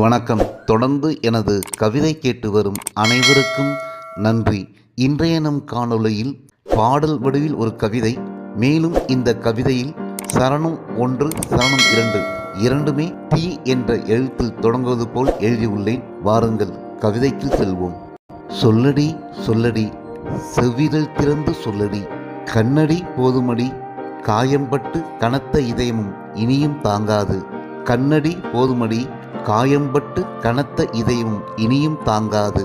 வணக்கம். தொடர்ந்து எனது கவிதை கேட்டு வரும் அனைவருக்கும் நன்றி. இன்றைய நம் காணொளியில் பாடல் வடிவில் ஒரு கவிதை. மேலும் இந்த கவிதையில் சரணம் 1, சரணம் 2 இரண்டுமே டி என்ற எழுத்தில் தொடங்குவது போல் எழுதியுள்ளேன். வாருங்கள் கவிதைக்கு செல்வோம். சொல்லடி சொல்லடி செவ்விரல் திறந்து சொல்லடி, கண்ணடி போதுமடி காயம்பட்டு கனத்த இதயமும் இனியும் தாங்காது. கண்ணடி போதுமடி காயம்பட்டு கனத்த இதயமும் இனியும் தாங்காது.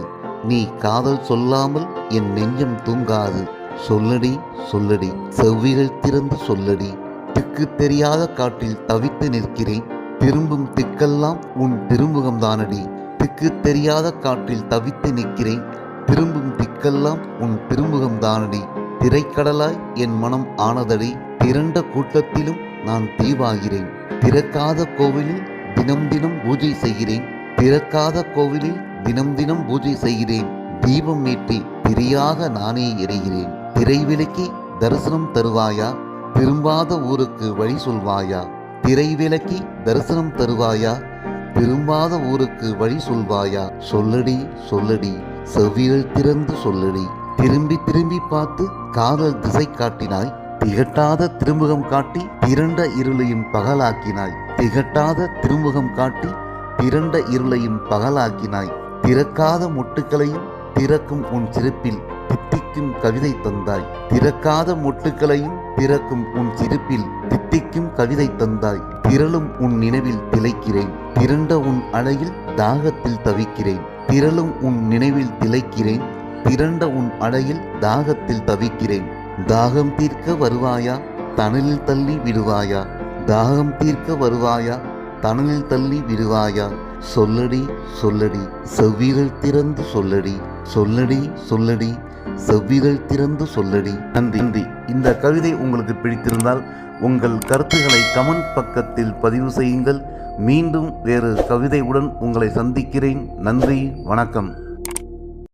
நீ காதல் சொல்லாமல் என் நெஞ்சம் தூங்காது. சொல்லடி சொல்லடி செவ்விகள் திறந்து சொல்லடி, திக்கு தெரியாத காட்டில் தவித்து நிற்கிறேன். திரும்பும் திக்கெல்லாம் உன் திருமுகம்தானடி. திக்கு தெரியாத காட்டில் தவித்து நிற்கிறேன். திரும்பும் திக்கெல்லாம் உன் திருமுகம்தானடி. திரைக்கடலாய் என் மனம் ஆனதடி. திரண்ட கூட்டத்திலும் நான் தீவாகிறேன். திறக்காத கோவிலில் தினம் தினம் பூஜை செய்கிறேன். திறக்காத கோவிலில் தினம் தினம் பூஜை செய்கிறேன். தீபம் ஏற்றி திரியாக நானே எரிகிறேன். திரை விலக்கி தரிசனம் தருவாயா, திரும்பாத ஊருக்கு வழி சொல்வாயா. திரை விலக்கி தரிசனம் தருவாயா, திரும்பாத ஊருக்கு வழி சொல்வாயா. சொல்லடி சொல்லடி செவ்விரல் திறந்து சொல்லடி, திரும்பி திரும்பி பார்த்து காதல் திசை காட்டினாய். திகட்டாத திருமுகம் காட்டி திரண்ட இருளையும் பகலாக்கினாய். திகட்டாத திருமுகம் காட்டி திரண்ட இருளையும் பகலாக்கினாய். திறக்காத மொட்டுக்களையும் திறக்கும் உன் சிரிப்பில் தித்திக்கும் கவிதை தந்தாய். திறக்காத மொட்டுக்களையும் திறக்கும் உன் சிரிப்பில் தித்திக்கும் கவிதை தந்தாய். திரளும் உன் நினைவில் திளைக்கிறேன். திரண்ட உன் அழகில் தாகத்தில் தவிக்கிறேன். திரளும் உன் நினைவில் திளைக்கிறேன். திரண்ட உன் அழகில் தாகத்தில் தவிக்கிறேன். தாகம் தீர்க்க வருவாயா, தணலில் தள்ளி விடுவாயா. தாகம் தீர்க்க வருவாயா, தணலில் தள்ளி விடுவாயா. சொல்லடி சொல்லடி செவ்விரல் திறந்து சொல்லடி. சொல்லடி சொல்லடி செவ்விரல் திறந்து சொல்லடி. நன்றி. இந்த கவிதை உங்களுக்கு பிடித்திருந்தால் உங்கள் கருத்துக்களை கமெண்ட் பக்கத்தில் பதிவு செய்யுங்கள். மீண்டும் வேறு கவிதையுடன் உங்களை சந்திக்கிறேன். நன்றி, வணக்கம்.